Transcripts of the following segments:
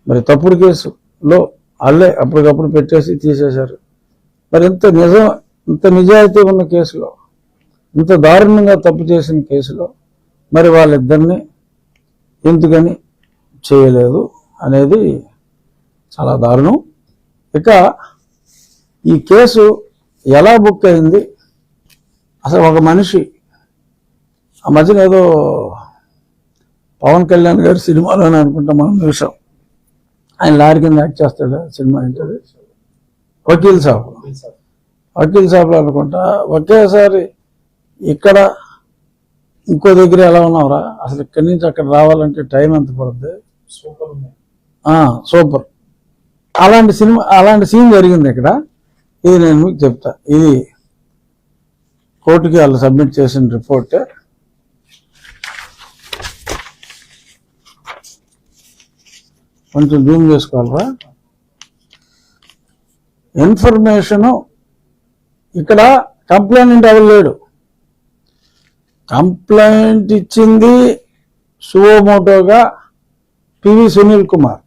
మరి తప్పుడు కేసులో వాళ్ళే అప్పటికప్పుడు పెట్టేసి తీసేశారు. మరి ఇంత నిజాయితీ ఉన్న కేసులో, ఇంత దారుణంగా తప్పు చేసిన కేసులో మరి వాళ్ళిద్దరిని ఎందుకని చేయలేదు అనేది చాలా దారుణం. ఇక ఈ కేసు ఎలా బుక్ అయింది, అసలు ఒక మనిషి ఆ మధ్యన ఏదో పవన్ కళ్యాణ్ గారి సినిమాలోనే అనుకుంటా మనం చూసాం, ఆయన లారీ కింద యాక్ట్ చేస్తాడు. సినిమా ఏంటది, వకీల్ సాబ్లో అనుకుంటా. ఒకేసారి ఇక్కడ ఇంకో దగ్గర ఎలా ఉన్నావురా, అసలు ఇక్కడి నుంచి అక్కడ రావాలంటే టైం ఎంత పడుతుంది, సూపర్. అలాంటి సీన్ జరిగింది ఇక్కడ. ఇది నేను మీకు చెప్తా. ఇది కోర్టుకి వాళ్ళు సబ్మిట్ చేసిన రిపోర్టే. కొంచెం జూమ్ చేసుకోవాలరా. ఇన్ఫర్మేషను ఇక్కడ కంప్లైంట్ ఎవరు లేడు. కంప్లైంట్ ఇచ్చింది సువోమోటోగా పివి సునీల్ కుమార్.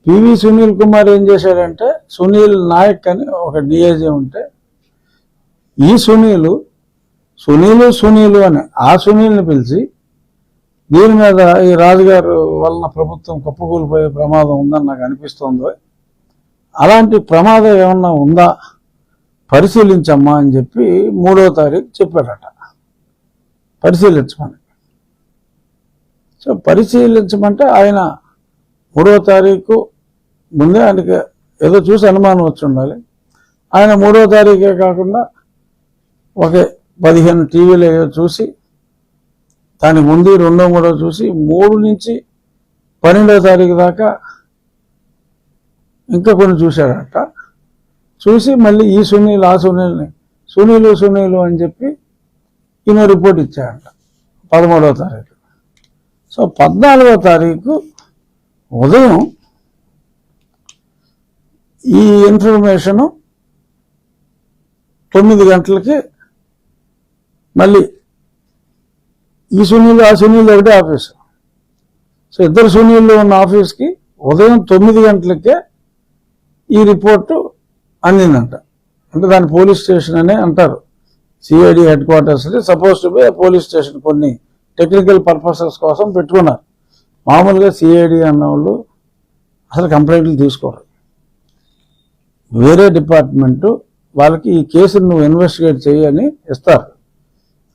పివి సునీల్ కుమార్ ఏం చేశాడంటే, సునీల్ నాయక్ అని ఒక డిఐజీ ఉంటే, ఈ సునీలు అని ఆ సునీల్ని పిలిచి దీని మీద ఈ రాజుగారు వలన ప్రభుత్వం కుప్పకూలిపోయే ప్రమాదం ఉందని నాకు అనిపిస్తోంది, అలాంటి ప్రమాదం ఏమన్నా ఉందా పరిశీలించమ్మా అని చెప్పి 3వ తారీఖు చెప్పాడట పరిశీలించమని. సో పరిశీలించమంటే ఆయన 3వ తారీఖు ముందే ఆయనకి ఏదో చూసి అనుమానం వచ్చి ఉండాలి. ఆయన 3వ తారీఖే కాకుండా ఒక 15 టీవీలు ఏదో చూసి, దానికి ముందు 2వ 3వ చూసి 3 నుంచి 12వ తారీఖు దాకా ఇంకా కొన్ని చూశాడట. చూసి మళ్ళీ ఈ సునీల్ ఆ సునీల్ని సునీలు అని చెప్పి ఈయన రిపోర్ట్ ఇచ్చాడంట 13వ తారీఖు. సో 14వ తారీఖు ఉదయం ఈ ఇన్ఫర్మేషను 9 గంటలకి మళ్ళీ ఈ సునీల్ ఆ సునీల్ ఒకటే ఆఫీసు. సో ఇద్దరు సునీళ్ళు ఉన్న ఆఫీస్కి ఉదయం 9 గంటలకే ఈ రిపోర్టు అందిందంట. అంటే దాని పోలీస్ స్టేషన్ అనే అంటారు. CID head quarters suppose to be police station. కొన్ని టెక్నికల్ పర్పసెస్ కోసం పెట్టుకున్నారు. మామూలుగా సిఐడి అన్న వాళ్ళు అసలు కంప్లైంట్లు తీసుకోరు. వేరే డిపార్ట్మెంటు వాళ్ళకి ఈ కేసును నువ్వు ఇన్వెస్టిగేట్ చేయని ఇస్తారు.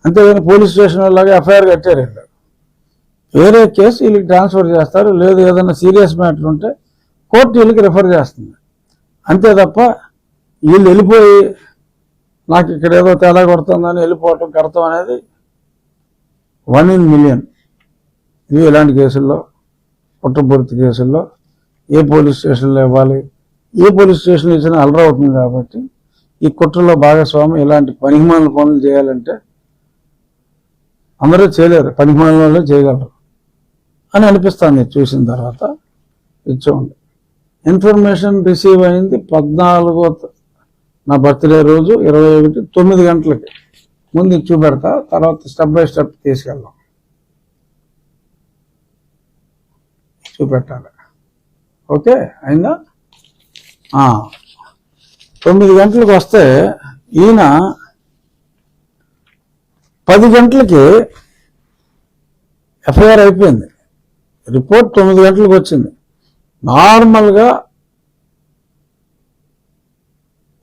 అంతేగాని పోలీస్ స్టేషన్ లాగా ఎఫ్ఐఆర్ కట్టారు. వేరే కేసు వీళ్ళకి ట్రాన్స్ఫర్ చేస్తారు. లేదు ఏదైనా సీరియస్ మ్యాటర్ ఉంటే కోర్టు వీళ్ళకి రిఫర్ చేస్తుంది. అంతే తప్ప వీళ్ళు వెళ్ళిపోయి నాకు ఇక్కడ ఏదో తేడా కొడుతుందని వెళ్ళిపోవటం కడతాం అనేది 1 in million. ఇవి ఇలాంటి కేసుల్లో, కుట్రపూర్తి కేసుల్లో ఏ పోలీస్ స్టేషన్లో ఇవ్వాలి, ఏ పోలీస్ స్టేషన్లో ఇచ్చినా అలరా అవుతుంది. కాబట్టి ఈ కుట్రలో భాగస్వామి ఇలాంటి పనికిమాలిన పనులు చేయాలంటే అందరూ చేయలేరు, పనికిమాలిన వాళ్ళే చేయగలరు అని అనిపిస్తుంది చూసిన తర్వాత. ఇచ్చేయండి. ఇన్ఫర్మేషన్ రిసీవ్ అయింది 14వ నా బర్త్డే రోజు 21 9 గంటలకి. ముందు చూపెడతా, తర్వాత స్టెప్ బై స్టెప్ తీసుకెళ్దాం. చూపెట్టాలి. ఓకే అయిందా? 9 గంటలకు వస్తే ఈయన 10 గంటలకి ఎఫ్ఐఆర్ అయిపోయింది. రిపోర్ట్ 9 గంటలకు వచ్చింది.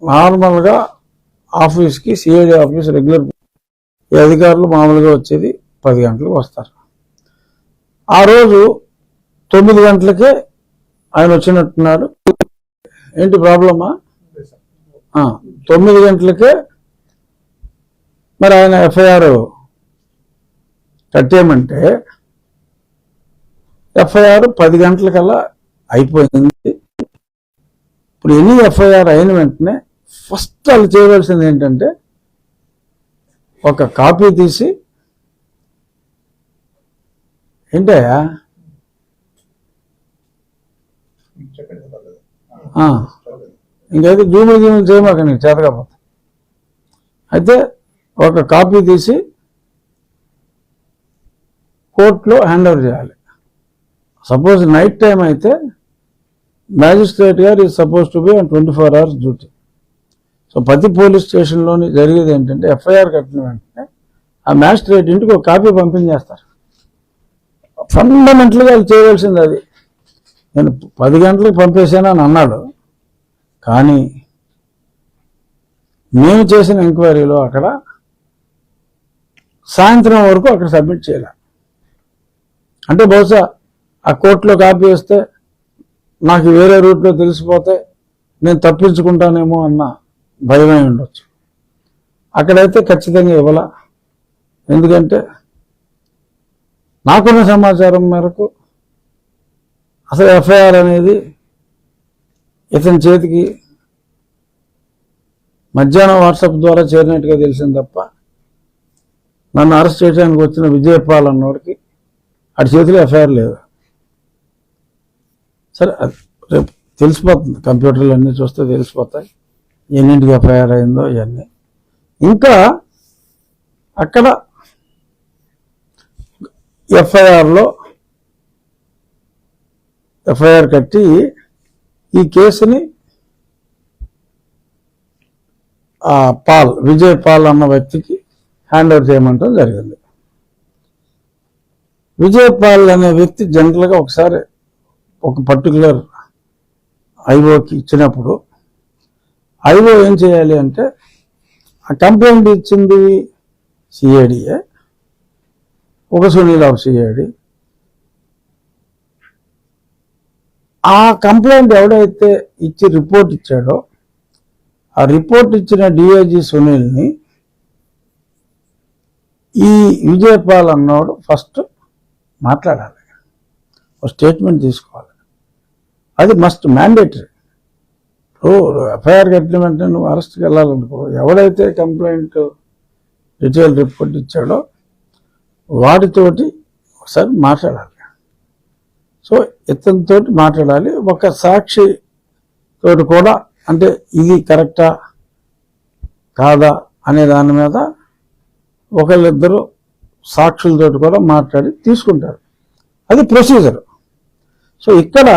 నార్మల్గా ఆఫీస్కి సిఐడి ఆఫీస్ రెగ్యులర్ అధికారులు మామూలుగా వచ్చేది 10 గంటలకు వస్తారు. ఆ రోజు 9 గంటలకే ఆయన వచ్చినట్టున్నాడు. ఏంటి ప్రాబ్లమా? 9 గంటలకే మరి ఆయన ఎఫ్ఐఆర్ కట్టేయమంటే ఎఫ్ఐఆర్ 10 గంటలకల్లా అయిపోయింది. ఇప్పుడు ఎనీ ఎఫ్ఐఆర్ అయిన వెంటనే ఫస్ట్ వాళ్ళు చేయవలసింది ఏంటంటే ఒక కాపీ తీసి, ఏంటయ్యా ఇంకైతే జూములు చేయమాక నీకు చేత కాకపోతే, అయితే ఒక కాపీ తీసి కోర్టులో హ్యాండ్ ఓవర్ చేయాలి. సపోజ్ నైట్ టైం అయితే మ్యాజిస్ట్రేట్ గారు is suppose to be on 24 hours duty. So ప్రతి పోలీస్ స్టేషన్లోని జరిగేది ఏంటంటే ఎఫ్ఐఆర్ కట్టిన వెంటనే ఆ మ్యాజిస్ట్రేట్ ఇంటికి ఒక కాపీ పంపించేస్తారు. ఫండమెంటల్గా వాళ్ళు చేయవలసింది అది. నేను 10 గంటలకు పంపేశానని అన్నాడు, కానీ మేము చేసిన ఎంక్వైరీలో అక్కడ సాయంత్రం వరకు అక్కడ సబ్మిట్ చేయాలి. అంటే బహుశా ఆ కోర్టులో కాపీ వేస్తే నాకు వేరే రూట్లో తెలిసిపోతే నేను తప్పించుకుంటానేమో అన్న భయమై ఉండొచ్చు. అక్కడైతే ఖచ్చితంగా ఇవ్వాల. ఎందుకంటే నాకున్న సమాచారం మేరకు అసలు ఎఫ్ఐఆర్ అనేది ఇతని చేతికి మధ్యాహ్నం వాట్సాప్ ద్వారా చేరినట్టుగా తెలిసింది తప్ప నన్ను అరెస్ట్ చేయడానికి వచ్చిన విజయపాల్ అన్నోడికి అటు చేతిలో ఎఫ్ఐఆర్ లేదు. సరే రేపు తెలిసిపోతుంది, కంప్యూటర్లు అన్నీ చూస్తే తెలిసిపోతాయి ఎన్నింటికి ఎఫ్ఐఆర్ అయిందో ఇవన్నీ. ఇంకా అక్కడ ఎఫ్ఐఆర్ కట్టి ఈ కేసుని విజయ్ పాల్ అన్న వ్యక్తికి హ్యాండ్ ఓవర్ చేయమంటం జరిగింది. విజయ్ పాల్ అనే వ్యక్తి జనరల్గా ఒకసారి ఒక పర్టికులర్ ఐఓకి ఇచ్చినప్పుడు ఐఓ ఏం చేయాలి అంటే ఆ కంప్లైంట్ ఇచ్చింది సిఐడియే, ఒక సునీల్ ఆఫ్ సిఐడి. ఆ కంప్లైంట్ ఎవడైతే ఇచ్చి రిపోర్ట్ ఇచ్చాడో ఆ రిపోర్ట్ ఇచ్చిన డిఐజీ సునీల్ని ఈ విజయపాల్ అన్నోడు ఫస్ట్ మాట్లాడాలి, ఒక స్టేట్మెంట్ తీసుకోవాలి. అది మస్ట్ మ్యాండేటరీ. ఎఫ్ఐఆర్ కట్టిన వెంటనే నువ్వు అరెస్ట్కి వెళ్ళాలనుకో, ఎవడైతే కంప్లైంట్ డీటెయిల్ రిపోర్ట్ ఇచ్చాడో వాటితోటి ఒకసారి మాట్లాడాలి. సో ఇతనితో మాట్లాడాలి. ఒక సాక్షి తోటి కూడా, అంటే ఇది కరెక్టా కాదా అనే దాని మీద ఒకళ్ళిద్దరు సాక్షులతో కూడా మాట్లాడి తీసుకుంటారు. అది ప్రొసీజర్. సో ఇక్కడ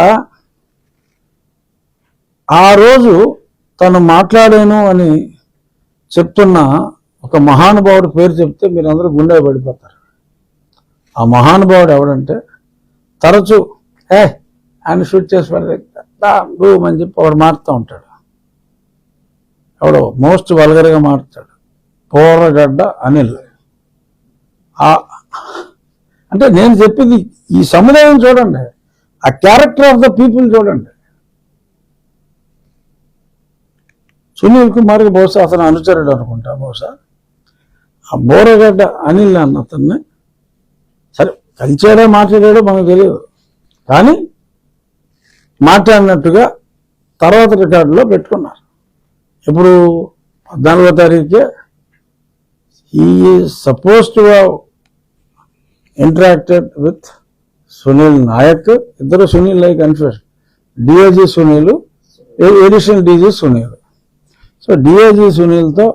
ఆ రోజు తను మాట్లాడాను అని చెప్తున్న ఒక మహానుభావుడి పేరు చెప్తే మీరందరూ గుండె పడిపోతారు. ఆ మహానుభావుడు ఎవడంటే తరచూ ఆయన షూట్ చేసి రూమ్ అని చెప్పి వాడు మారుతూ ఉంటాడు. ఎవడో మోస్ట్ వల్గర్గా మారుతాడు, పోరగడ్డ అనిల్. అంటే నేను చెప్పింది ఈ సముదాయం చూడండి, ఆ క్యారెక్టర్ ఆఫ్ ద పీపుల్ చూడండి. సునీల్ కుమార్కి బహుశా అతను అనుచరుడు అనుకుంటా, బహుశా ఆ బోరగడ్డ అనిల్ అన్న అతన్ని సరే కలిచాడో మాట్లాడాడో మనకు తెలియదు, కానీ మాట్లాడినట్టుగా తర్వాత రికార్డులో పెట్టుకున్నారు. ఇప్పుడు 14వ తారీఖే he is suppose to have interacted with Sunil Naik. ఇద్దరు Sunil like confusion, DIG Sunil, additional DG Sunil. So DIG సునీల్తో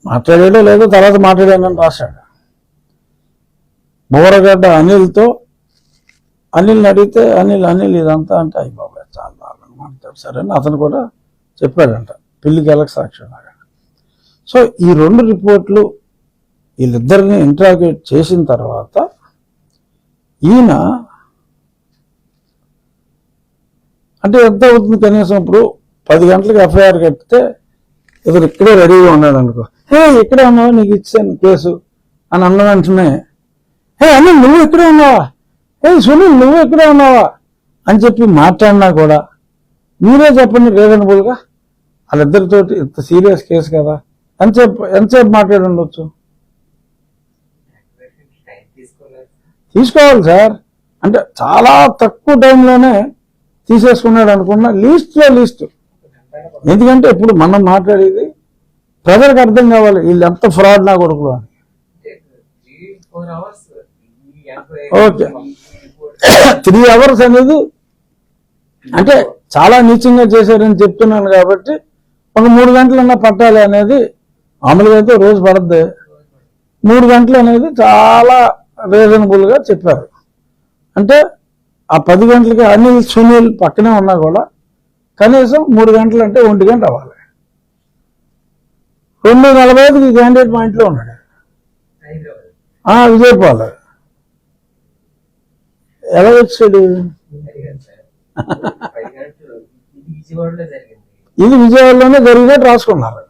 మాట్లాడాడో లేదో తర్వాత మాట్లాడానని రాశాడు. బోరగడ్డ అనిల్తో, అనిల్ని అడిగితే అనిల్ ఇదంతా అంటే అయ్యి బాబాయ్ చాలా దారుణంగా మాట్లాడు సరే అని అతను కూడా చెప్పాడంట, పిల్లికి ఎలక సాక్ష్యం లాగా. సో ఈ 2 రిపోర్ట్లు వీళ్ళిద్దరిని ఇంట్రాగేట్ చేసిన తర్వాత ఈయన అంటే ఎంత అవుతుంది కనీసం ఇప్పుడు 10 గంటలకు ఎఫ్ఐఆర్ కట్టితే ఇతను ఇక్కడే రెడీగా ఉన్నాడు అనుకో, ఇక్కడే ఉన్నావా నీకు ఇచ్చాను కేసు అని అన్న వెంటనే అనిల్ నువ్వు ఇక్కడే ఉన్నావా, సునీల్ నువ్వు ఇక్కడే ఉన్నావా అని చెప్పి మాట్లాడినా కూడా మీరే చెప్పండి రీజనబుల్గా వాళ్ళిద్దరితోటి ఇంత సీరియస్ కేసు కదా ఎంతసేపు మాట్లాడి ఉండొచ్చు. తీసుకోవాలి సార్, అంటే చాలా తక్కువ టైంలోనే తీసేసుకున్నాడు అనుకున్నా, లీస్ట్. ఎందుకంటే ఇప్పుడు మనం మాట్లాడేది ప్రజలకు అర్థం కావాలి వీళ్ళు ఎంత ఫ్రాడ్ నా కొడుకులు అని. ఓకే 3 hours అనేది అంటే చాలా నీచంగా చేశారని చెప్తున్నాను కాబట్టి ఒక 3 గంటలన్నా పట్టాలి అనేది మామూలుగా అయితే రోజు పడద్ది. 3 గంటలు అనేది చాలా రీజనబుల్గా చెప్పారు. అంటే ఆ 10 గంటలకి అనిల్ సునీల్ పక్కనే ఉన్నా కూడా కనీసం 3 గంటలు అంటే 1 గంట అవ్వాలి. 2:45కి క్యాండిడేట్ మా ఇంట్లో ఉన్నాడు. విజయపాల్ ఎలా వచ్చాడు? ఇది విజయవాడలోనే జరిగినట్టు రాసుకున్నారు.